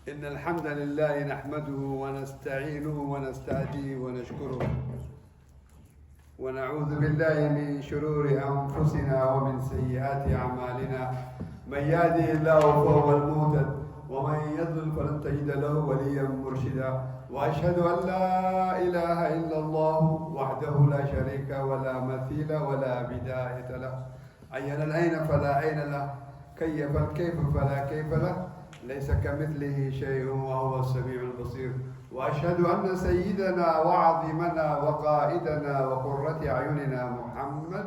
إن الحمد لله نحمده ونستعينه ونستهديه ونشكره ونعوذ بالله من شرور أنفسنا ومن سيئات أعمالنا من يهده الله فهو المهتد ومن يضلل فلن تجد له وليا مرشدا وأشهد أن لا إله إلا الله وحده لا شريك ولا مثيل ولا بداية له عين العين فلا عين له كيف الكيف فلا كيف له ليس كمثله شيء وهو السميع البصير وأشهد أن سيدنا وعظيمنا وقائدنا وقرة أعيننا محمد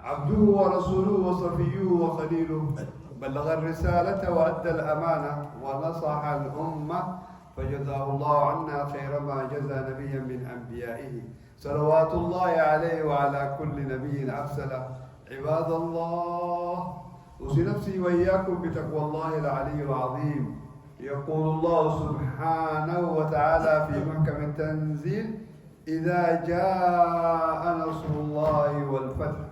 عبده ورسوله وصفيه وخليله بلغ الرسالة وأدى الأمانة ونصح الأمة فجزاه الله عنا خير ما جزى نبيا من أنبيائه صلوات الله عليه وعلى كل نبي أرسله عباد الله أوصي نفسي وإياكم بتقوى الله العلي العظيم يقول الله سبحانه وتعالى في محكم التنزيل إذا جاء نصر الله والفتح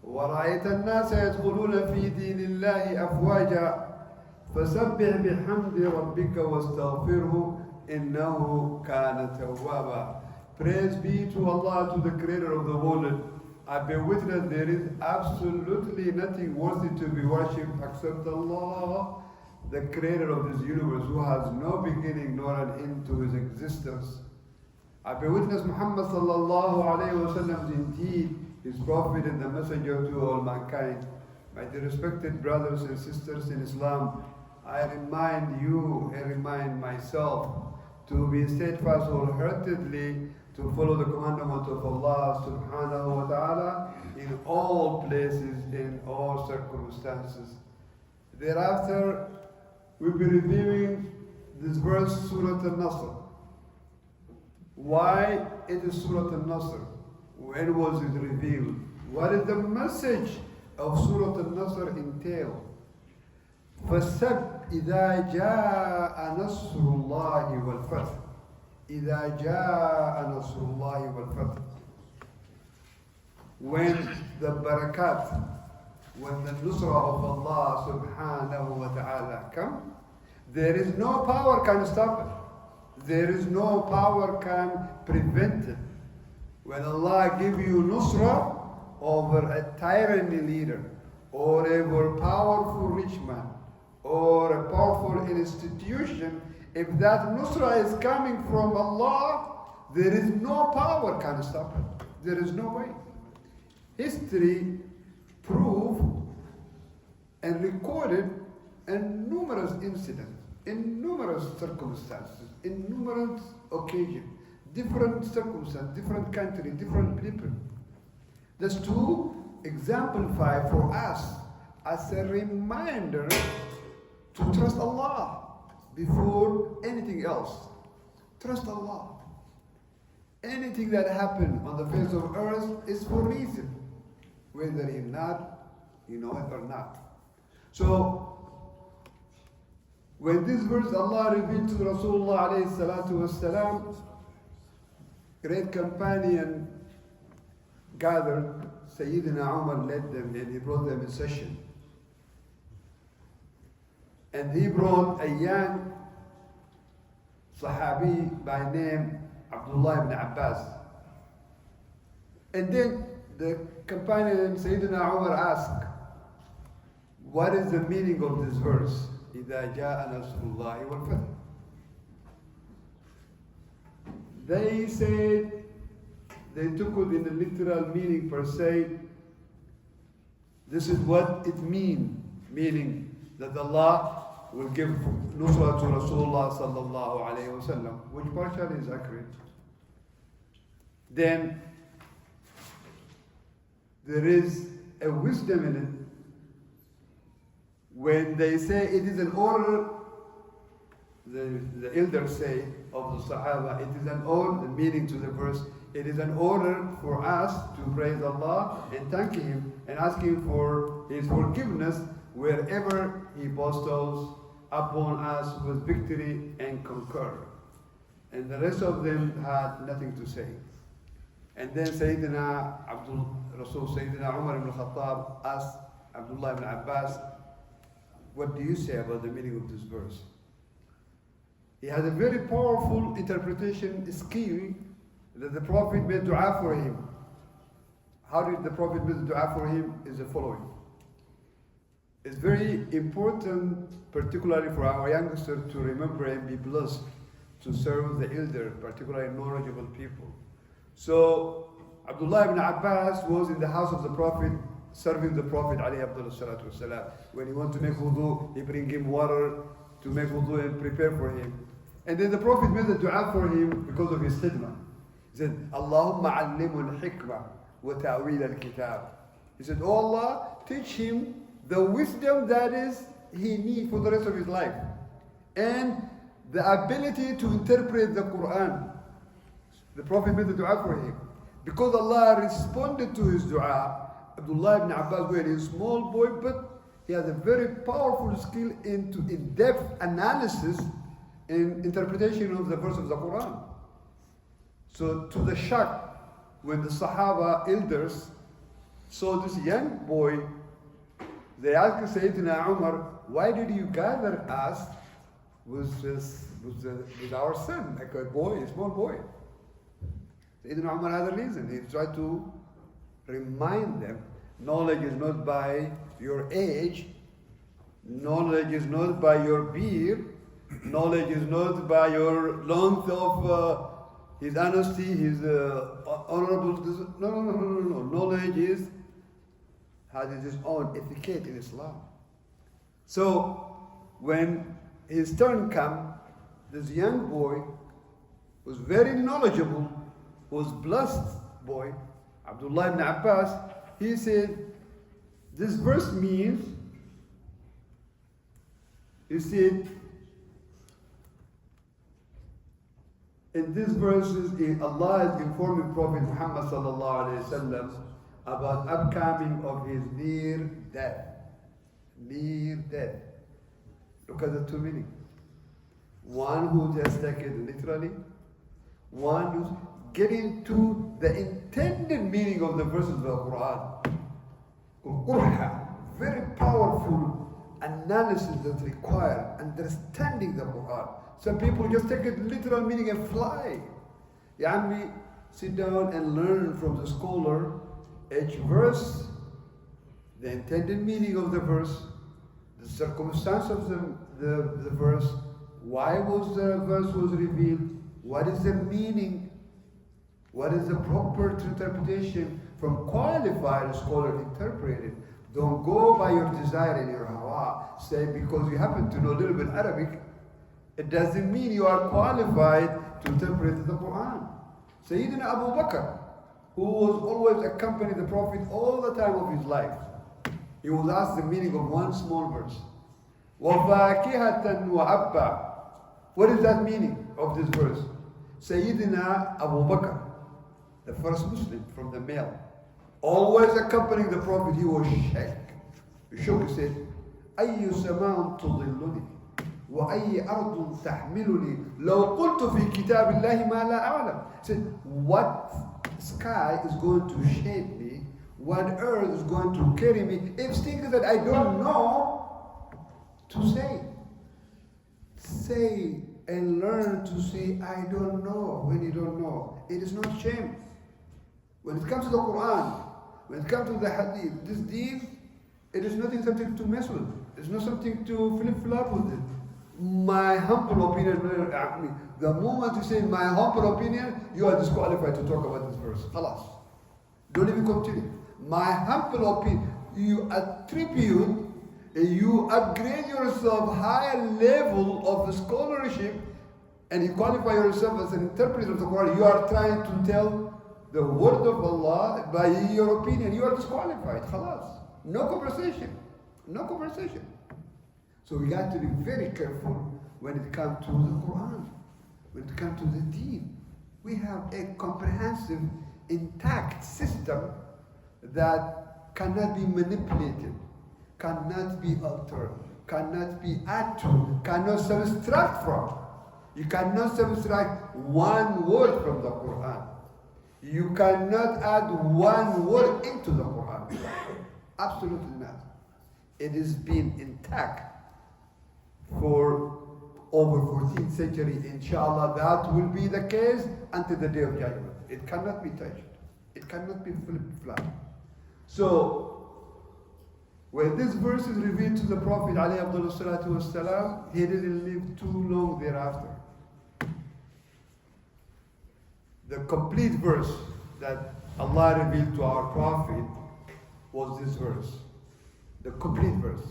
ورأيت الناس يدخلون في دين الله أفواجا فسبح بحمد ربك واستغفره إنه كان توابا. Praise be to Allah, to the creator of the world. I bear witness there is absolutely nothing worthy to be worshipped except Allah, the creator of this universe, who has no beginning nor an end to his existence. I bear witness Muhammad sallallahu alayhi wa sallam is indeed his prophet and the messenger to all mankind. My dear respected brothers and sisters in Islam, I remind you and remind myself to be steadfast wholeheartedly to follow the commandment of Allah subhanahu wa ta'ala in all places, in all circumstances. Thereafter, we'll be reviewing this verse, Surat Al-Nasr. Why it is Surat Al-Nasr? When was it revealed? What is the message of Surat Al-Nasr entail? فَسَبْ إِذَا جَاءَ نَصْرُ اللَّهِ وَالْفَتْحِ إِذَا جَاءَ نَصْرُ اللَّهِ وَالْفَتْحِ. When the barakat, when the nusra of Allah subhanahu wa ta'ala come, there is no power can stop it. There is no power can prevent it. When Allah give you nusra over a tyranny leader, or a more powerful rich man, or a powerful institution, if that nusra is coming from Allah, there is no power can stop it. There is no way. History proved and recorded in numerous incidents, in numerous circumstances, in numerous occasions, different circumstances, different countries, different people. Just to exemplify for us as a reminder to trust Allah before anything else. Trust Allah. Anything that happens on the face of earth is for a reason, whether you know it or not. So, when this verse Allah revealed to Rasulullah alayhi salatu wasalam, great companion gathered, Sayyidina Umar led them and he brought them a session. And he brought a young Sahabi by name Abdullah ibn Abbas. And then the companion Sayyidina Umar asked, what is the meaning of this verse? إِذَا جَاءَ نَصْرُ اللَّهِ وَالْفَتْحِ. They said, they took it in the literal meaning per se. This is what it means, meaning that Allah will give nusra to Rasulullah sallallahu alayhi wa sallam, which partially is accurate. Then there is a wisdom in it. When they say it is an order, the elders say of the Sahaba, it is an order, the meaning to the verse, it is an order for us to praise Allah and thank Him and ask Him for His forgiveness wherever He bestows upon us with victory and conquer. And the rest of them had nothing to say. And then Sayyidina Umar ibn Khattab asked Abdullah ibn Abbas, what do you say about the meaning of this verse? He had a very powerful interpretation skill that the Prophet made dua for him. How did the Prophet make dua for him? Is the following. It's very important, particularly for our youngsters, to remember and be blessed to serve the elder, particularly knowledgeable people. So Abdullah ibn Abbas was in the house of the Prophet, serving the Prophet ﷺ. When he wanted to make wudu, he bring him water to make wudu and prepare for him. And then the Prophet made a dua for him because of his khidmah. He said, Allahumma allimul hikmah wa ta'wil al-kitab. He said, oh Allah, teach him the wisdom that is he needs for the rest of his life, and the ability to interpret the Quran. The Prophet made a dua for him. Because Allah responded to his dua, Abdullah ibn Abbas was a small boy, but he has a very powerful skill into in-depth analysis and interpretation of the verse of the Quran. So to the shock, when the Sahaba elders saw this young boy, they asked Sayyidina Umar, why did you gather us with our son, like a boy, a small boy? Sayyidina Umar had a reason. He tried to remind them, knowledge is not by your age, knowledge is not by your beard, knowledge is not by your length of his honesty, his honorable. No. Knowledge has its own etiquette in Islam. So when his turn came, this young boy was very knowledgeable, was blessed boy, Abdullah ibn Abbas, he said, this verse means, he said, in this verse, Allah is informing Prophet Muhammad sallallahu alaihi wasallam about upcoming of his near death. Near death. Look at the two meanings. One who just take it literally, one who's getting to the intended meaning of the verses of the Quran. Qur'an, very powerful analysis that requires understanding the Quran. Some people just take it literal meaning and fly. Yani, sit down and learn from the scholar each verse, the intended meaning of the verse, the circumstance of the verse, why was the verse was revealed, what is the meaning, what is the proper interpretation from qualified scholar interpreted. Don't go by your desire and your hawa. Say because you happen to know a little bit Arabic, it doesn't mean you are qualified to interpret the Quran. Sayyidina Abu Bakr, who was always accompanying the Prophet all the time of his life, he was asked the meaning of one small verse. وَفَاكِهَةً وَأَبَّا. What is that meaning of this verse? Sayyidina Abu Bakr, the first Muslim from the male, always accompanying the Prophet, he was shaken. He shook, he said, أَيُّ سَمَاءٌ تُضِلُّنِي وَأَيِّ أَرْضٌ تَحْمِلُنِي لَوْ قُلْتُ فِي كِتَابِ اللَّهِ مَا لَا أَعْلَمُ. He said, what sky is going to shape me? What earth is going to carry me? If things that I don't know to say. Say and learn to say, I don't know when you don't know. It is not shame. When it comes to the Quran, when it comes to the Hadith, this deen, it is nothing something to mess with. It's not something to flip-flop with it. My humble opinion, the moment you say my humble opinion, you are disqualified to talk about this verse. Khalas. Don't even continue. My humble opinion, you attribute, you upgrade yourself higher level of scholarship, and you qualify yourself as an interpreter of the Quran. You are trying to tell the word of Allah by your opinion. You are disqualified. Khalas. No conversation. No conversation. So we got to be very careful when it comes to the Quran, when it comes to the deen. We have a comprehensive, intact system that cannot be manipulated, cannot be altered, cannot be added to, cannot subtract from. You cannot subtract one word from the Quran. You cannot add one word into the Quran. Absolutely not. It is being intact for over 14th century. Inshallah, that will be the case until the day of judgment. It cannot be touched. It cannot be flipped flat. So, when this verse is revealed to the Prophet ﷺ, he didn't live too long thereafter. The complete verse that Allah revealed to our Prophet was this verse. The complete verse.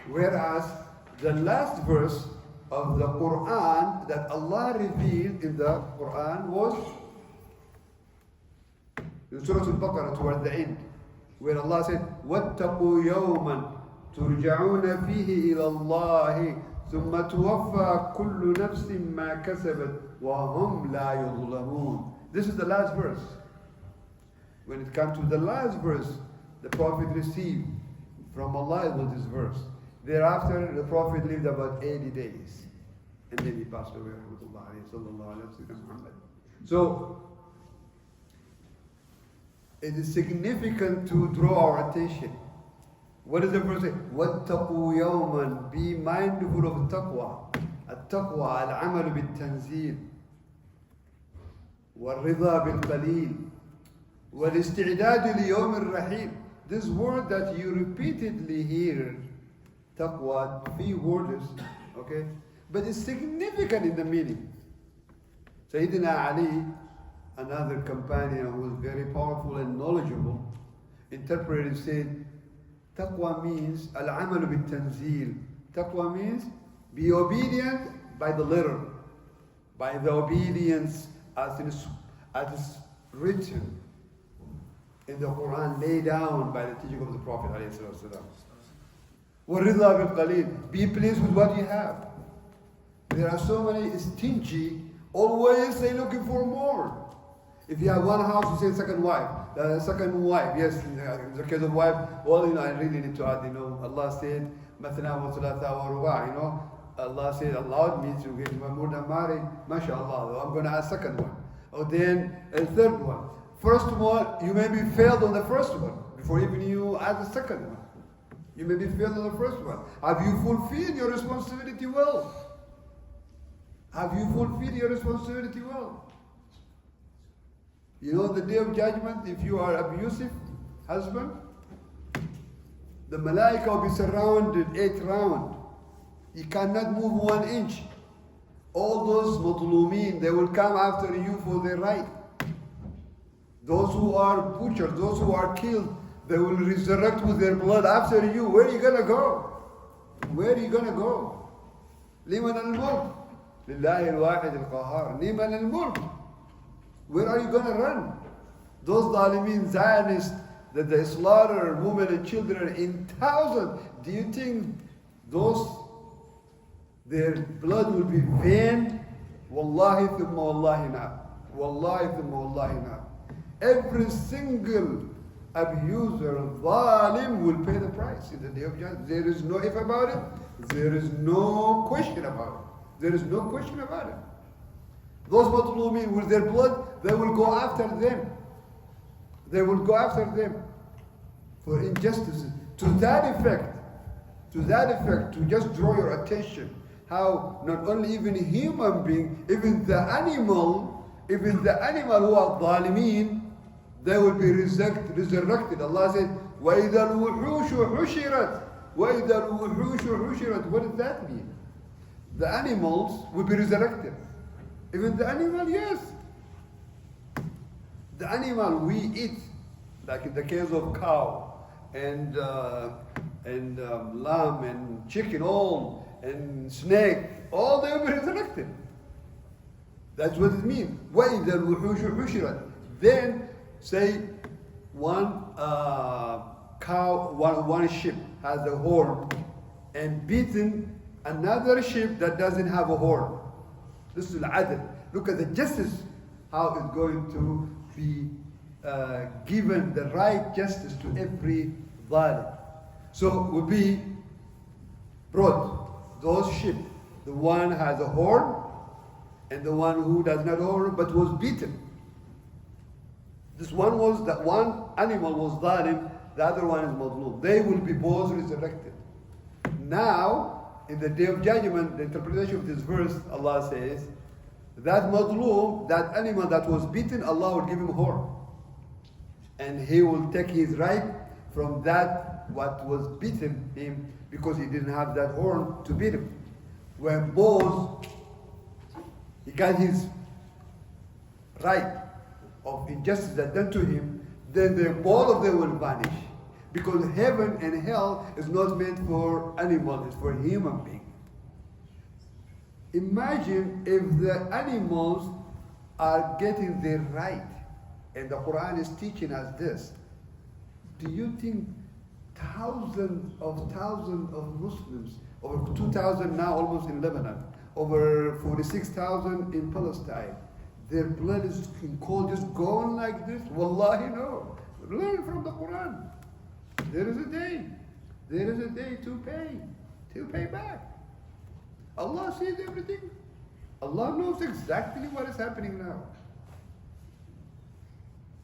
Whereas the last verse of the Quran that Allah revealed in the Quran was in Surah Al-Baqarah toward the end, where Allah said, وَاتَّقُوا يَوْمًا تُرْجَعُونَ فِيهِ إِلَى اللَّهِ ثُمَّ تُوَفَّى كُلُّ نَفْسٍ مَا كَسَبَتْ وَهُمْ لَا يُظْلَمُونَ. This is the last verse. When it comes to the last verse, the Prophet received from Allah was this verse. Thereafter, the Prophet lived about 80 days. And then he passed away. So, it is significant to draw our attention. What does the verse say? وَاتَّقُوا يَوْمًا. Be mindful of taqwa. التقوى العمل بالتنزيل والرضا بالقليل والاستعداد ليوم الرحيل. This word that you repeatedly hear, taqwa, 3 words, okay? But it's significant in the meaning. Sayyidina Ali, another companion who was very powerful and knowledgeable, interpreted, said, taqwa means al-amalu bit-tanzil. Taqwa means be obedient by the letter, by the obedience as is written in the Quran, laid down by the teaching of the Prophet ﷺ. وَالرِّضَى بِالْقَلِيلِ. Be pleased with what you have. There are so many stingy, always they looking for more. If you have one house, you say second wife. The second wife, yes, in the case of wife, well, I really need to add, Allah said, مَثْنَا وَثُلَاثَ وَرُبَاعَ, Allah said, allowed me to get more than married, mashallah, I'm going to add second one. Or then a third one. First one, you may be failed on the first one, before even you add the second one. You may be failed on the first one. Have you fulfilled your responsibility well? Have you fulfilled your responsibility well? The day of judgment, if you are abusive husband, the malaika will be surrounded 8 round. You cannot move 1 inch. All those matlumin, they will come after you for their right. Those who are butchered, those who are killed, they will resurrect with their blood after you. Where are you going to go? Where are you going to go? لمن الملك لله الواحد القهار. لمن الملك. Where are you going to run? Those Zalimin Zionists that they slaughter women and children in thousands, do you think their blood will be vain? Wallahi thumma wallahi na. Wallahi thumma wallahi na. Every single abuser, zalim, will pay the price in the day of judgment. There is no if about it. There is no question about it. There is no question about it. Those matlumin with their blood, they will go after them. They will go after them for injustices. To that effect, to just draw your attention, how not only even a human being, even the animal who are zalimin, they will be resurrected. Allah said, وَإِذَا الْوُحُوشُ حُشِرَتْ وَإِذَا الْوُحُوشُ حُشِرَتْ. What does that mean? The animals will be resurrected. Even the animal, yes. The animal we eat, like in the case of cow and lamb and chicken, all and snake, all they will be resurrected. That's what it means. وَإِذَا الْوُحُوشُ حُشِرَتْ. Then say one cow, one sheep has a horn and beaten another sheep that doesn't have a horn. This is al-adl. Look at the justice, how it's going to be given the right justice to every zalim. So it will be brought, those sheep, the one has a horn and the one who does not have a horn but was beaten. That one animal was zalim, the other one is madlum. They will be both resurrected. Now, in the day of judgment, the interpretation of this verse, Allah says, that madloom, that animal that was beaten, Allah will give him a horn. And he will take his right from that what was beaten him because he didn't have that horn to beat him. When both, he got his right of injustice that done to him, then both of them will vanish. Because heaven and hell is not meant for animals, it's for human beings. Imagine if the animals are getting their right, and the Quran is teaching us this. Do you think thousands of Muslims, over 2,000 now almost in Lebanon, over 46,000 in Palestine, their blood is cold just going like this? Wallahi no. Learn from the Quran. There is a day to pay back. Allah sees everything. Allah knows exactly what is happening now.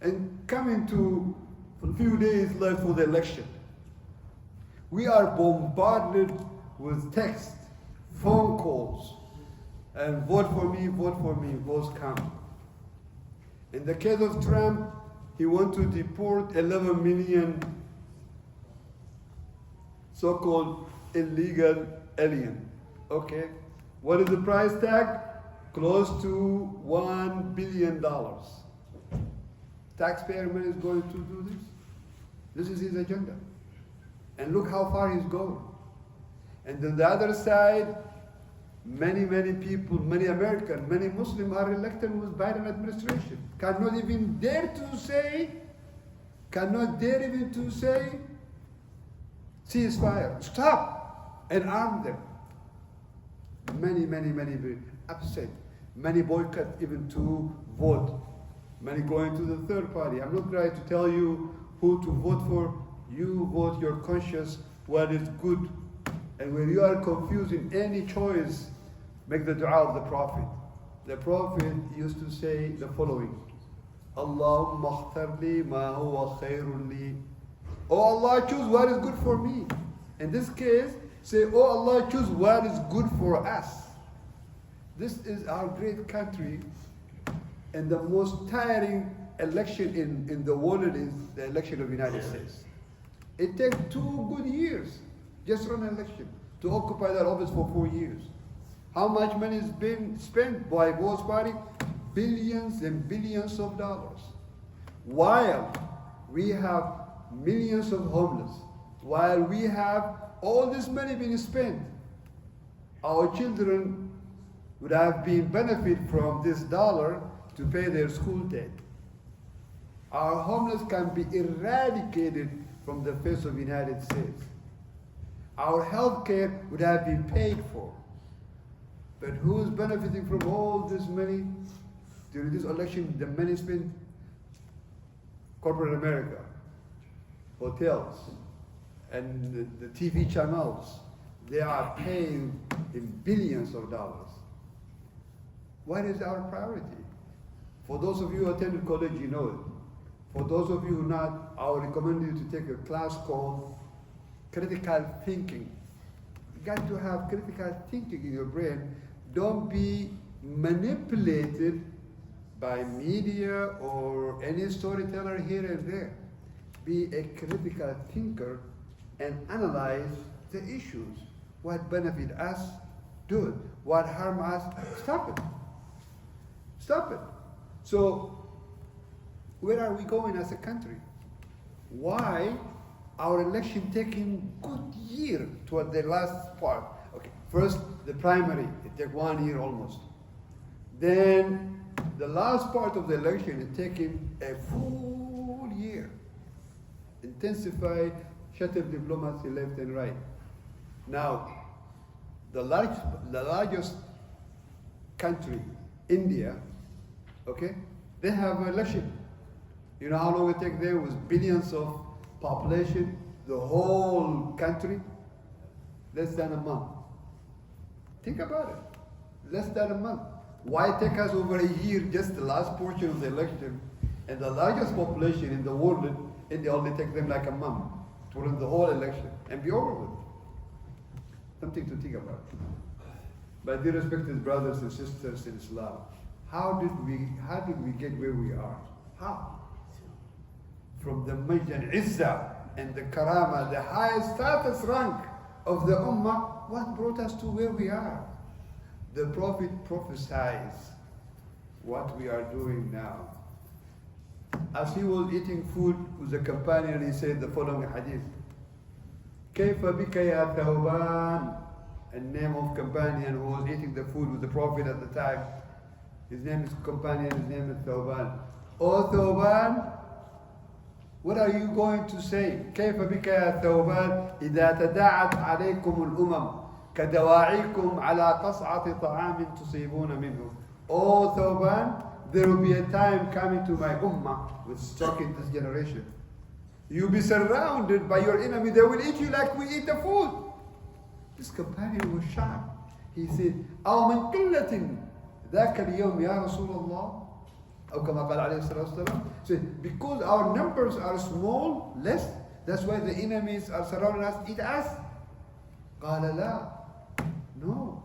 And coming to a few days left for the election, we are bombarded with text, phone calls, and vote for me, votes count. In the case of Trump, he wants to deport 11 million so-called illegal alien. Okay, what is the price tag? Close to $1 billion. Taxpayer money is going to do this. This is his agenda. And look how far he's going. And on the other side, many people, many Americans, many Muslims are elected with Biden administration. Cannot dare even to say, ceasefire, stop, and arm them. Many very upset. Many boycott even to vote. Many going to the third party. I'm not trying to tell you who to vote for. You vote your conscience, what is good. And when you are confused in any choice, make the dua of the Prophet. The Prophet used to say the following: Allahumma akhtar li ma huwa khairun li. Oh Allah, choose what is good for me. In this case, say, oh Allah, choose what is good for us. This is our great country, and the most tiring election in the world is the election of the United States. It takes 2 good years, just run an election, to occupy that office for 4 years. How much money has been spent by both parties? Billions and billions of dollars. While we have millions of homeless, while we have all this money being spent, our children would have been benefit from this dollar to pay their school debt. Our homeless can be eradicated from the face of the United States. Our health care would have been paid for. But who's benefiting from all this money? During this election, the money spent, corporate America, hotels, and the TV channels. They are paying in billions of dollars. What is our priority? For those of you who attended college, you know it. For those of you who not, I would recommend you to take a class called critical thinking. You got to have critical thinking in your brain. Don't be manipulated by media or any storyteller here and there. Be a critical thinker and analyze the issues. What benefit us, do it. What harm us, stop it. Stop it. So, where are we going as a country? Why our election taking good year toward the last part? Okay, first the primary, it take 1 year almost. Then the last part of the election is taking a full year. Intensify shuttle diplomacy left and right. Now, the largest country, India, okay, they have an election. You know how long it takes there with billions of population, the whole country? Less than a month. Think about it. Less than a month. Why take us over a year, just the last portion of the election, and the largest population in the world, India only takes them like a month to run the whole election and be over with. Something to think about. But dear respected brothers and sisters in Islam, how did we get where we are? How? From the majd and izzah and the karama, the highest status rank of the ummah, what brought us to where we are? The Prophet prophesies what we are doing now. As he was eating food with a companion, he said the following hadith. كيف بك يا ثوبان? A name of companion who was eating the food with the Prophet at the time. His name is companion, his name is Thawban. Oh Thawban, what are you going to say? كيف بك يا ثوبان إذا تداعت عليكم الأمم كدواعيكم على قصعة طعام تصيبون منه. Oh Thawban, there will be a time coming to my ummah, which is talking this generation. You'll be surrounded by your enemy. They will eat you like we eat the food. This companion was shocked. He said, أو من قلة ذاك اليوم يا رسول الله. أو كما قال عليه الصلاة والسلام. So, because our numbers are small, less, that's why the enemies are surrounding us, eat us. قال لا. No.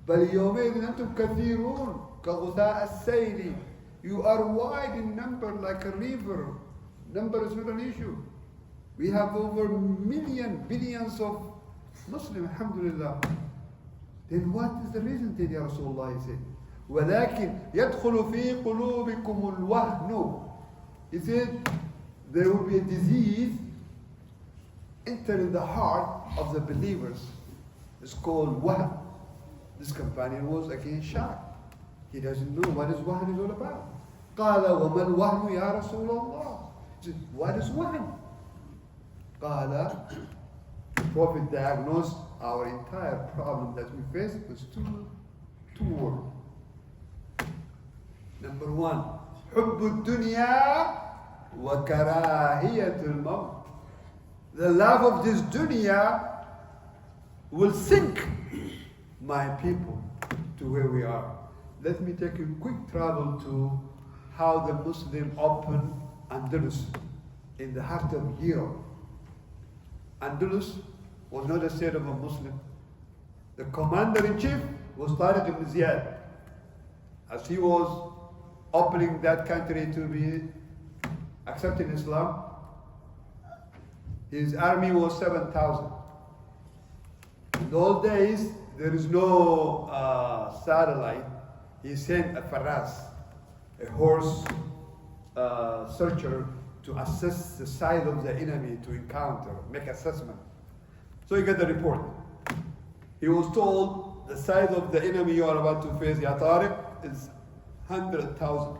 بل يومئذ أنتم كثيرون كغثاء السيل. You are wide in number like a river. Number is not an issue. We have over billions of Muslims, alhamdulillah. Then what is the reason then, Ya Rasulullah? He said, ولكن يدخل في قلوبكم الوهن. He said, there will be a disease entering the heart of the believers. It's called wahan. This companion was again shocked. He doesn't know what is wahan is all about. قال وما الوهن يا رسول الله. He said, what is wahan? قال, the Prophet diagnosed our entire problem that we face with two words. Number one, حب الدنيا وكراهية الموت. The love of this dunya will sink my people to where we are. Let me take a quick travel to how the Muslim opened Andalus in the heart of Europe. Andalus was not a state of a Muslim. The commander-in-chief was Tariq ibn Ziyad. As he was opening that country to be accepting Islam, his army was 7,000. In those days, there is no satellite. He sent a faras, a horse searcher, to assess the size of the enemy to encounter, make assessment. So he got the report. He was told the size of the enemy you are about to face, Ya Tariq, is 100,000.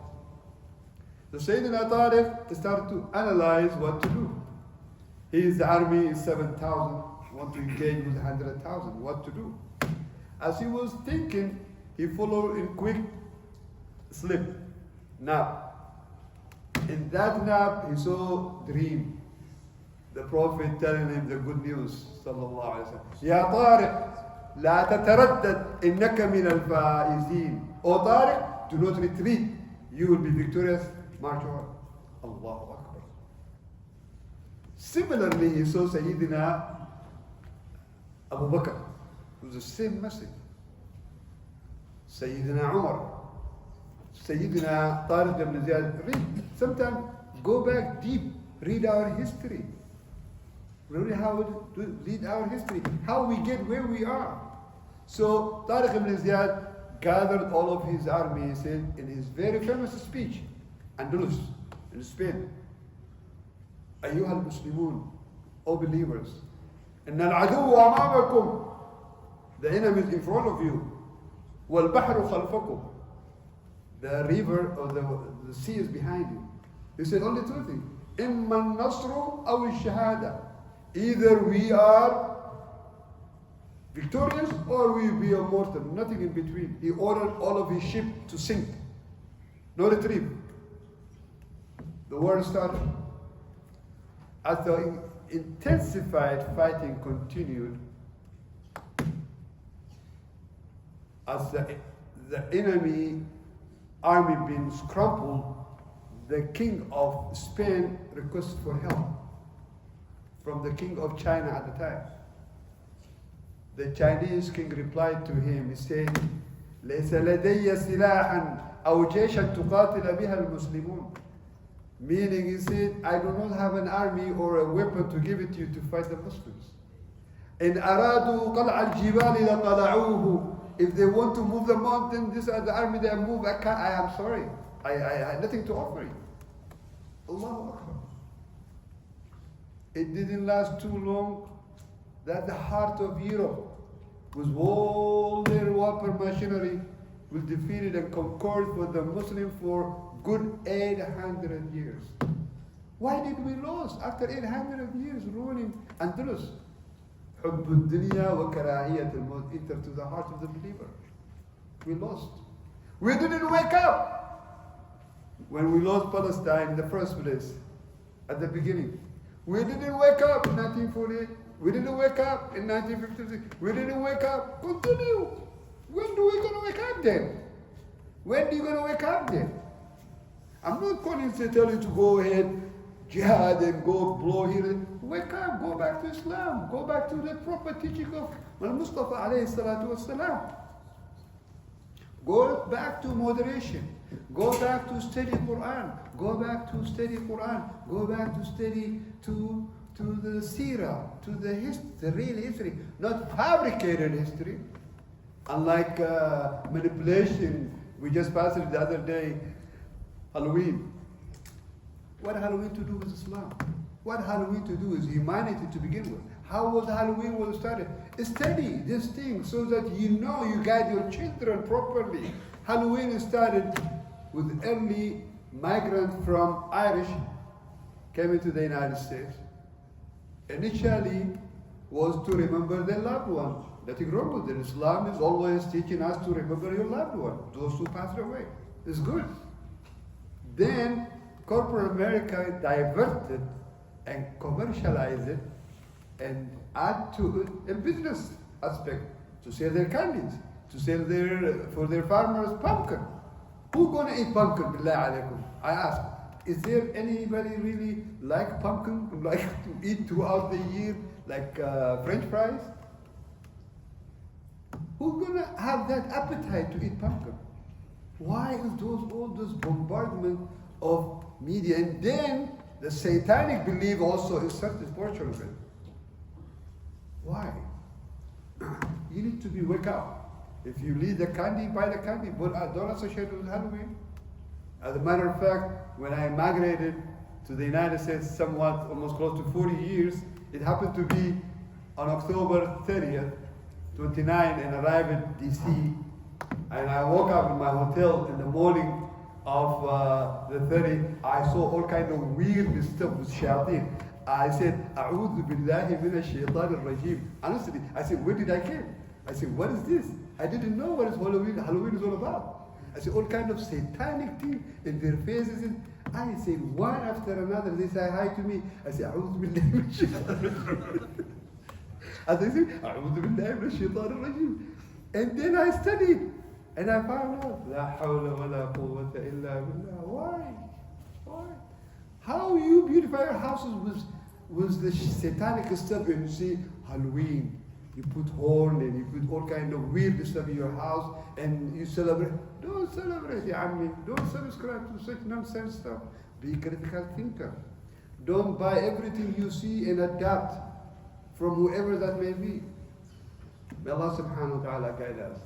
So Sayyidina Tariq started to analyze what to do. His army is 7,000, want to engage with 100,000, what to do? As he was thinking, he followed in quick sleep, nap. In that nap, he saw dream. The Prophet telling him the good news, sallallahu alaihi wasallam. Ya Tariq, la tataraddad innaka min al-faizin. O Tariq, do not retreat. You will be victorious. March on. Allahu Akbar. Similarly, he saw Sayyidina Abu Bakr. It was the same message. Sayyidina Umar. Sayyidina Tariq ibn Ziyad. Read. Sometimes go back deep. Read our history. Really how to read our history. How we get where we are. So Tariq ibn Ziyad gathered all of his army, he said, in his very famous speech, Andalus, in Spain. أيها المسلمون, O believers, إن العدو أمامكم, the enemy is in front of you, والبحر خلفكم, the river or the sea is behind you. He said only two things, إما النصر أو الشهادة. Either we are victorious or we will be immortal, nothing in between. He ordered all of his ship to sink, no retrieve. The war started. As the intensified fighting continued, as the enemy army being scrambled, the king of Spain requested for help from the king of China at the time. The Chinese king replied to him, he said, ليس لدي سلاحا أو جيشا تقاتل بها المسلمون. Meaning, he said, I do not have an army or a weapon to give it to you to fight the Muslims. إن أرادوا قلع الجبال لقلعوه. If they want to move the mountain, this is the army they move. I am sorry. I had nothing to offer you. Allahu Akbar. It didn't last too long that the heart of Europe, with all their weapon machinery, was defeated and conquered for the Muslim for good 800 years. Why did we lose after 800 years ruling Andalus? حب الدنيا وكراهية الموت entered to the heart of the believer. We lost. We didn't wake up when we lost Palestine in the first place, at the beginning. We didn't wake up in 1948. We didn't wake up in 1956. We didn't wake up. Continue. When do we gonna wake up then? When are you gonna wake up then? I'm not calling to tell you to go ahead, jihad and go blow here. Wake up, go back to Islam, go back to the proper teaching of Mustafa alayhi salatu wasalam. Go back to moderation. Go back to study Quran. Go back to study Quran. Go back to study to the seerah, to the history, the real history, not fabricated history. Unlike manipulation, we just passed it the other day, Halloween. What Halloween to do with Islam? What Halloween to do with humanity to begin with? How was Halloween was started? Study this thing so that you know you guide your children properly. Halloween started with early migrants from Irish came into the United States. Initially was to remember their loved one. Nothing wrong with it. Islam is always teaching us to remember your loved one, those who passed away. It's good. Then corporate America diverted and commercialized it and add to it a business aspect to sell their candies, to sell for their farmers pumpkin. Who gonna eat pumpkin, billah alaykum? I ask, is there anybody really like pumpkin, like to eat throughout the year, like French fries? Who's gonna have that appetite to eat pumpkin? Why is all this bombardment of media? And then the satanic belief also is such a portion of it. Why? You need to wake up. If you need the candy, buy the candy, but don't associate it with Halloween. As a matter of fact, when I migrated to the United States somewhat almost close to 40 years, it happened to be on October 30th, 29, and arrived in DC. And I woke up in my hotel in the morning of the 30th. I saw all kind of weird stuff with shayateen. I said, A'udhu billahi min ash-shaytan al-rajim. Honestly, I said, where did I come? I said, what is this? I didn't know what is Halloween is all about. I said, all kind of satanic thing in their faces. And I say, one after another, they say hi to me. I say, A'udhu billahi min ash-shaytan al-rajim. As I say, A'udhu billahi min ash-shaytan al-rajim. And then I studied. And I found out, La hawla wa la quwwata illa billah. Why? Why? How you beautify your houses with the satanic stuff, and you see Halloween, you put horn and you put all kind of weird stuff in your house and you celebrate. Don't celebrate, ya ammi. Don't subscribe to such nonsense stuff. Be a critical thinker. Don't buy everything you see and adapt from whoever that may be. May Allah subhanahu wa ta'ala guide us.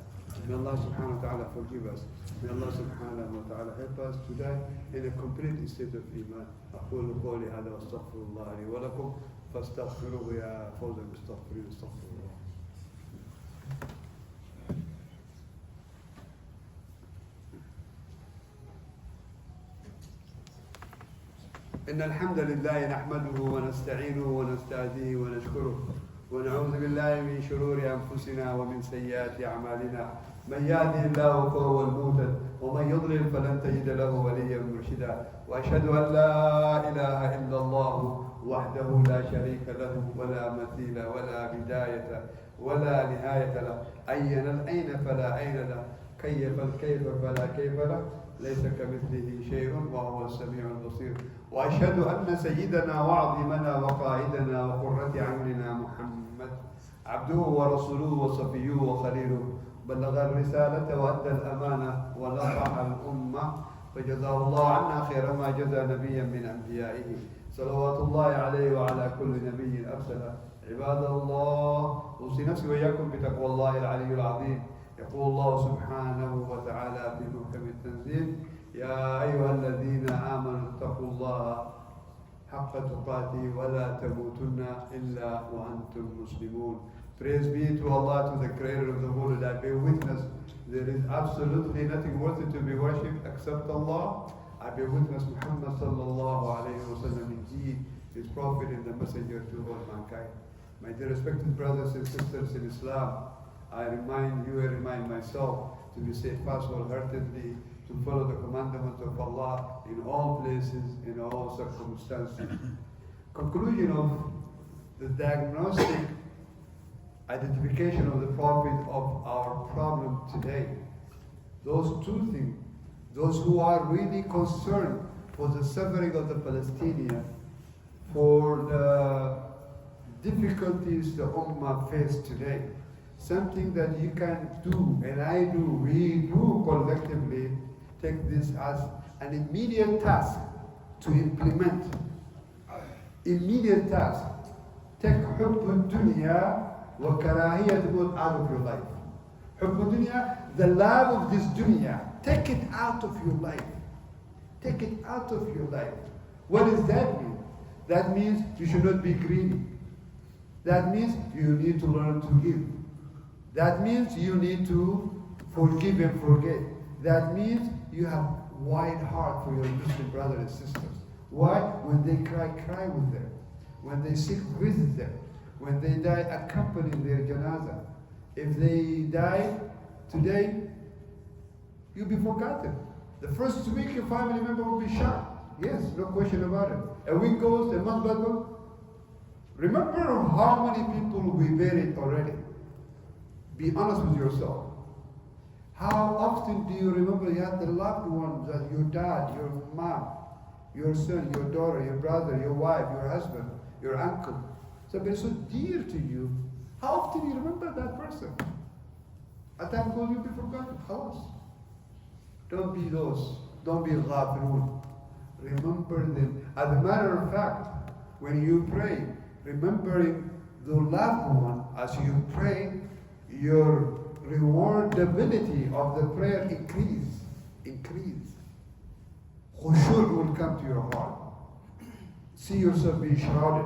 May Allah subhanahu wa ta'ala forgive us. May Allah subhanahu wa ta'ala help us to die in a complete state of iman. أقول قولي هذا واستغفر الله لي ولكم فاستغفروه يا فوز المستغفرين استغفر الله. إن الحمد لله نحمده ونستعينه ونستهديه ونشكره ونعوذ بالله من شرور أنفسنا ومن سيئات أعمالنا. من يهده الله فهو المهتد ومن يضلل فلن تجد له وليا مرشدا. وأشهد أن لا إله إلا الله وحده لا شريك له ولا مثيل ولا بداية ولا نهاية له. أين فلا أين له، كيف الكيف فلا كيف له، ليس كمثله شيء وهو السميع البصير. وأشهد أن سيدنا وعظيمنا وقائدنا وقرة عيننا محمد عبده ورسوله وصفيه وخليله بلغ الرسالة وأدى الأمانة ونصح الأمة فجزاه الله عنا خير ما جزى نبيا من أنبيائه صلوات الله عليه وعلى كل نبي أرسله. عباد الله، أوصي نفسي وإياكم بتقوى الله العلي العظيم. يقول الله سبحانه وتعالى في محكم التنزيل: يا أيها الذين آمنوا اتقوا الله حق تقاته ولا تموتن إلا وأنتم مسلمون. Praise be to Allah, to the Creator of the world. I bear witness there is absolutely nothing worthy to be worshipped except Allah. I bear witness Muhammad sallallahu alayhi wa sallam indeed is Prophet and the Messenger to all mankind. My dear respected brothers and sisters in Islam, I remind you, I remind myself to be steadfast wholeheartedly, to follow the commandments of Allah in all places, in all circumstances. Conclusion of the diagnostic identification of the Prophet of our problem today. Those two things, those who are really concerned for the suffering of the Palestinians, for the difficulties the Ummah face today, something that you can do, and I do, we do collectively, take this as an immediate task to implement. Immediate task. Take حب الدنيا وكراهية الموت out of your life. حب الدنيا, the love of this dunya, take it out of your life. Take it out of your life. What does that mean? That means you should not be greedy. That means you need to learn to give. That means you need to forgive and forget. That means you have wide heart for your Muslim brothers and sisters. Why? When they cry, cry with them. When they sick, visit them. When they die, accompany their janazah. If they die today, you'll be forgotten. The first week, your family member will be shot. Yes, no question about it. A week goes, a month goes. Remember how many people we buried already. Be honest with yourself. How often do you remember you had the loved ones, that your dad, your mom, your son, your daughter, your brother, your wife, your husband, your uncle, somebody so dear to you? How often do you remember that person? A time goes, you'll be forgotten. Khalas. Don't be those. Don't be ghafirun. Remember them. As a matter of fact, when you pray, remembering the loved one as you pray, your rewardability of the prayer increase. Khushu' will come to your heart. See yourself being shrouded.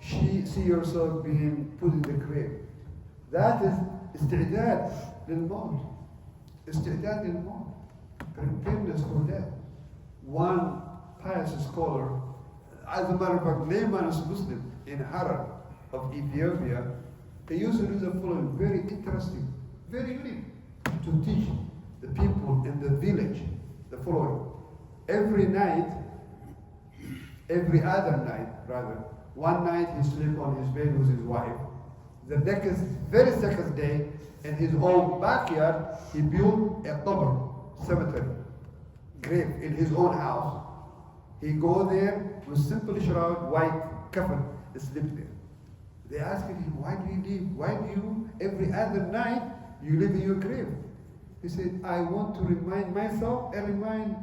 See yourself being put in the grave. That is استعداد للموت. استعداد للموت. Preparedness for death. One pious scholar, as a matter of fact, layman's Muslim in Harar of Ethiopia, he used to do the following, very interesting, very unique, to teach the people in the village the following. Every other night, rather, one night he slept on his bed with his wife. The very second day, in his own backyard, he built a qabr, cemetery, grave in his own house. He go there with simple shroud, white coffin, sleep there. They asked him, why do you leave? Why do you, every other night, you live in your grave? He said, I want to remind myself and remind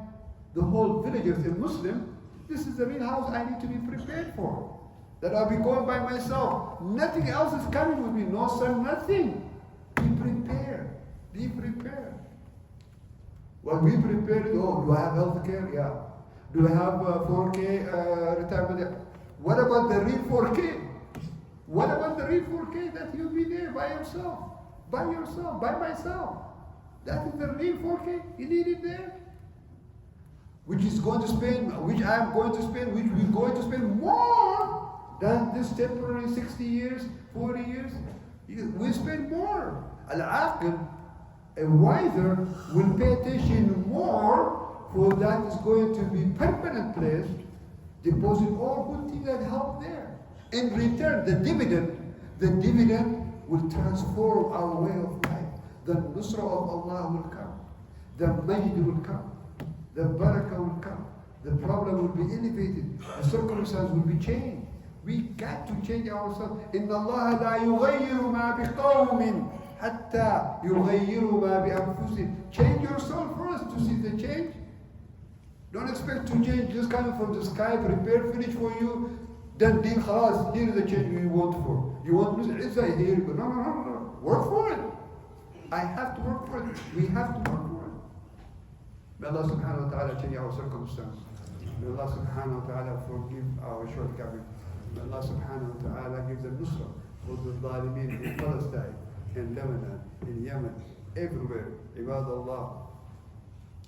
the whole villagers and Muslim, this is the real house I need to be prepared for. That I'll be going by myself. Nothing else is coming with me. No son, nothing. Be prepared. Be prepared. Well, we prepared, do I have health care? Yeah. Do I have 4K retirement? Yeah. What about the real 4K? What about the real 4K that you'll be there by yourself? By yourself, by myself. That is the real 4K. You need it there. Which is going to spend, which I am going to spend, which we're going to spend more than this temporary 60 years, 40 years. We spend more. Al-Aqil, a wiser, will pay attention more for that is going to be permanent place. Deposit all good things that help there. In return, the dividend will transform our way of life. The nusra of Allah will come. The majd will come. The barakah will come. The problem will be elevated. The circumstance will be changed. We got to change ourselves. إن الله لا يغير ما بقوم حتى يغيروا ما بأنفسهم. Change yourself first to see the change. Don't expect to change just coming from the sky, prepared, finished for you. Then خلاص, here is the change you want for. You want Izzah here, but no. Work for it. I have to work for it. We have to work for it. May Allah subhanahu wa ta'ala change our circumstances. May Allah subhanahu wa ta'ala forgive our shortcomings. May Allah subhanahu wa ta'ala give the nusra for the Zalimin in Palestine, in Lebanon, in Yemen, everywhere. عباد الله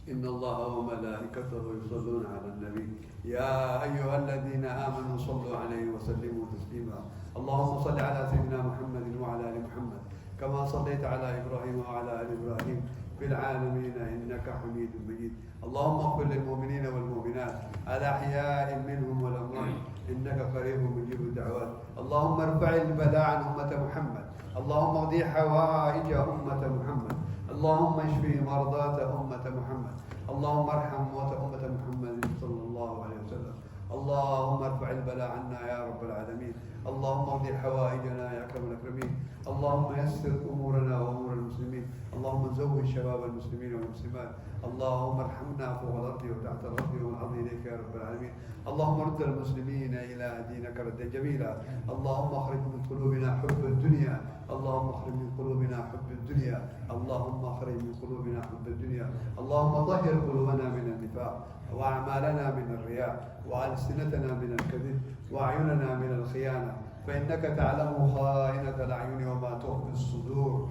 إن الله وملائكته يصلون على النبي يا أيها الذين آمنوا صلوا عليه وسلموا تسليما اللهم صل على سيدنا محمد وعلى آل محمد كما صليت على إبراهيم وعلى آل إبراهيم في العالمين إنك حميد مجيد اللهم اغفر للمؤمنين والمؤمنات الأحياء منهم والأموات إنك قريب مجيب الدعوات اللهم ارفع البلاء عن أمة محمد اللهم اقضي حوائج أمة محمد اللهم اشفي مرضاة أمة محمد اللهم ارحم موتى أمة محمد صلى الله عليه وسلم اللهم ارفع البلاء عنا يا رب العالمين اللهم اقضي حوائجنا يا أكرم الأكرمين اللهم يسر أمورنا وأمور المسلمين اللهم زوج شباب المسلمين والمسلمات اللهم ارحمنا فوق الأرض وتحت الأرض والأرض إليك يا رب العالمين اللهم رد المسلمين إلى دينك ردا جميلا اللهم اخرج من قلوبنا حب الدنيا اللهم اخرج من قلوبنا حب الدنيا اللهم اخرج من قلوبنا حب الدنيا اللهم طهر قلوبنا من النفاق وأعمالنا من الرياء وألسنتنا من الكذب وأعيننا من الخيانة فإنك تعلم خائنة الأعين وما تخفي الصدور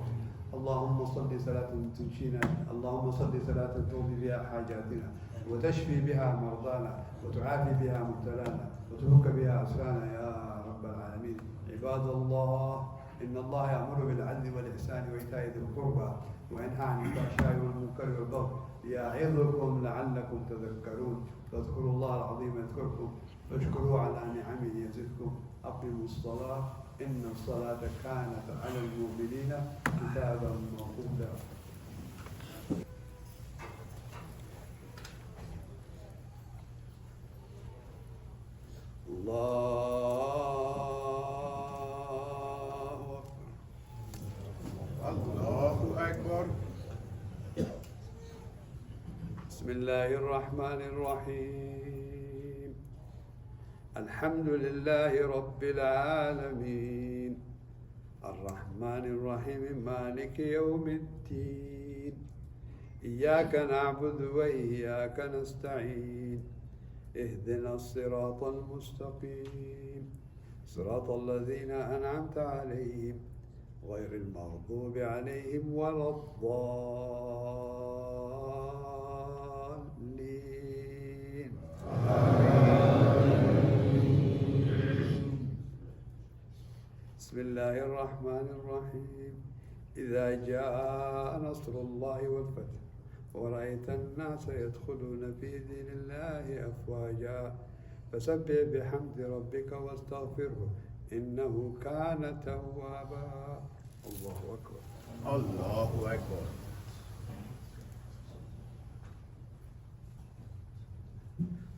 اللهم صل صلاة تنشينا اللهم صل صلاة تقضي بها حاجاتنا وتشفي بها مرضانا وتعافي بها مبتلانا وتفك بها أسرانا يا رب العالمين عباد الله إن الله يأمر بالعدل والإحسان وإيتاء ذي القربى وينهى عن الفحشاء والمنكر والبغي يعظكم لعلكم تذكرون فاذكروا الله العظيم يذكركم واشكروا على نعمه يزدكم أقيموا الصلاة إن الصلاة كانت على المؤمنين كتابا موقوتا الله أكبر بسم الله الرحمن الرحيم الحمد لله رب العالمين الرحمن الرحيم مالك يوم الدين إياك نعبد وإياك نستعين اهدنا الصراط المستقيم صراط الذين أنعمت عليهم غير المغضوب عليهم ولا الضالين بسم الله الرحمن الرحيم إذا جاء نصر الله والفتح ورأيت الناس يدخلون في دين الله أفواجا فسبح بحمد ربك واستغفره إنه كان توابا الله أكبر الله أكبر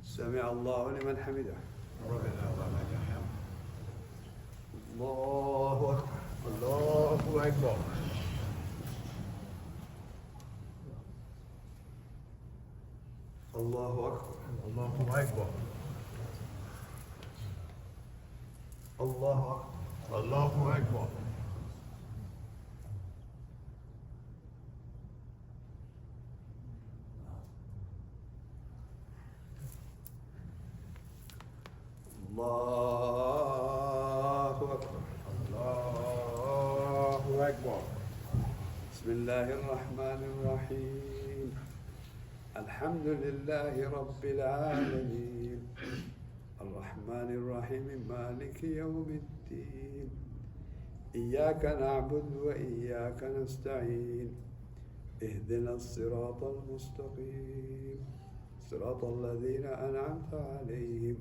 سمع الله لمن حمده ربنا ولك الحمد الله أكبر الله أكبر الله أكبر الله أكبر الله أكبر الله أكبر الله أكبر الله أكبر بسم الله الرحمن الرحيم الحمد لله رب العالمين الرحمن الرحيم مالك يوم الدين إياك نعبد وإياك نستعين اهدنا الصراط المستقيم صراط الذين أنعمت عليهم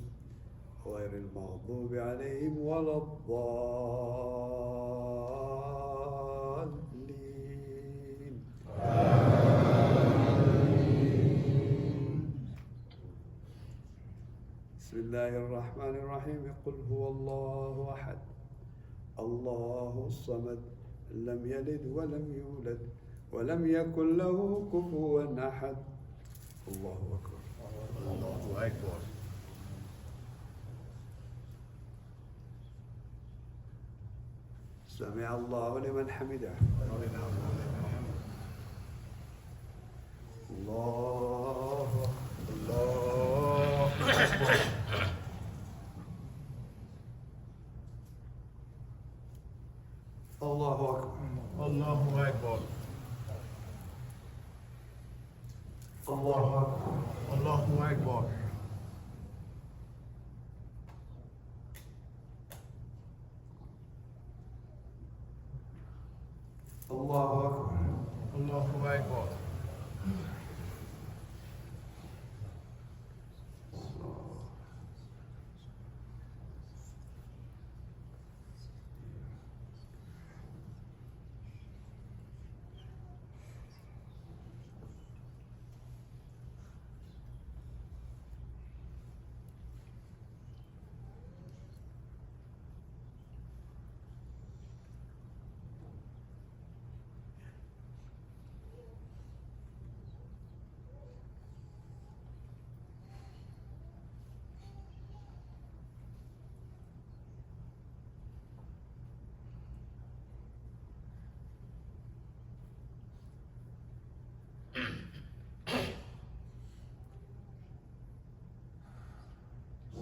غير المغضوب عليهم ولا الضالين بسم الله الرحمن الرحمن الرحيم قل هو الله أحد الله الصمد لم يلد ولم يولد ولم يكن له كفوا أحد. الله أكبر. الله أكبر. سمع الله لمن حمده. الله الله أكبر. الله أكبر. الله أكبر. الله أكبر. الله أكبر. الله أكبر. الله أكبر.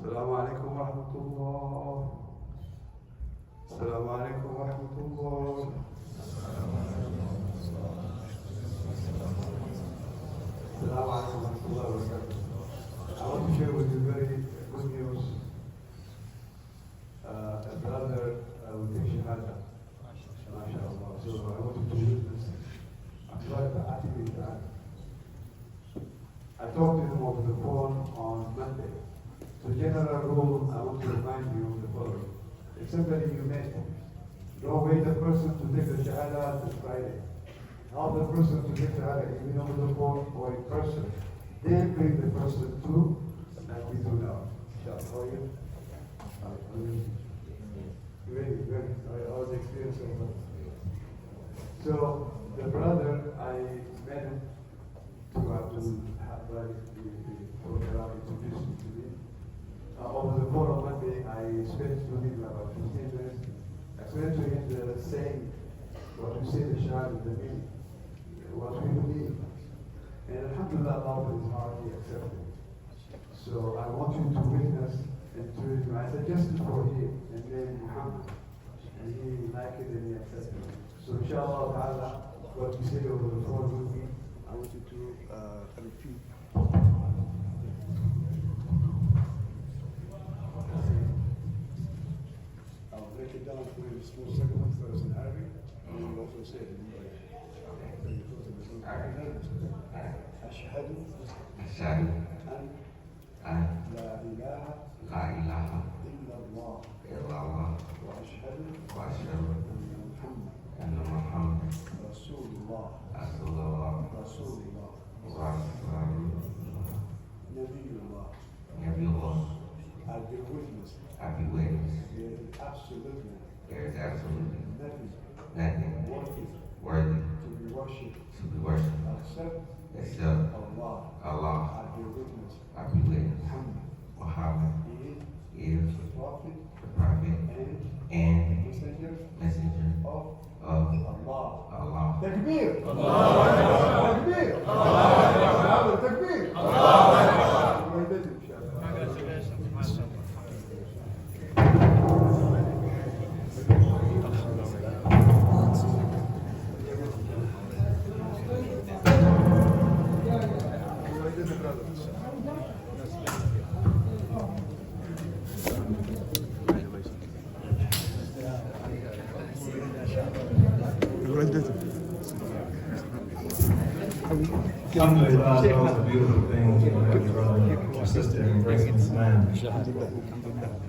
السلام عليكم ورحمة الله. السلام عليكم ورحمة الله. السلام عليكم ورحمة الله وبركاته. I want to share with you very good news. A brother will take Shahada. MashaAllah. So I want you to witness. I talked to him over the phone on Monday. So general rule, I want to remind you of the following. If somebody you met, don't wait the person to take the Shahada until Friday. Help the person to take Shahada, even over the phone or in person. Then bring the person to, like we do now. Inshallah. How are you? Very, very. I was experiencing that. So the brother, I met him to have the program introduced to me. Over the phone on Monday, I spent to him about 15 minutes. I explained to him the saying, what we say, the Shahada, the meaning, what we believe. And Alhamdulillah, Allah is hardly accepted. So I want you to witness and to him. I suggested for him and then Muhammad. And he liked it and he accepted it. So inshallah ta'ala, what we say over the phone with me, I want you to repeat. I'll break it down for you in small segments first in Arabic, and then we'll also say it in English. أشهد أن لا إله إلا الله وأشهد أن محمد رسول الله نبي الله. I'll be witness. There is absolutely nothing worthy to be worshipped except Allah. I'll be witness. Muhammad is the prophet and messenger of Allah. Takbir! Allah! Takbir! Allah! Takbir! Allah! Alhamdulillah, that was a beautiful thing to have your brother or sister embracing Islam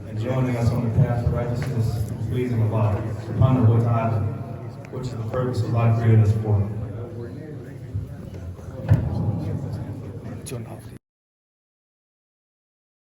and joining us on the path of righteousness, pleasing Allah, subhanahu wa ta'ala, which is the purpose Allah created us for.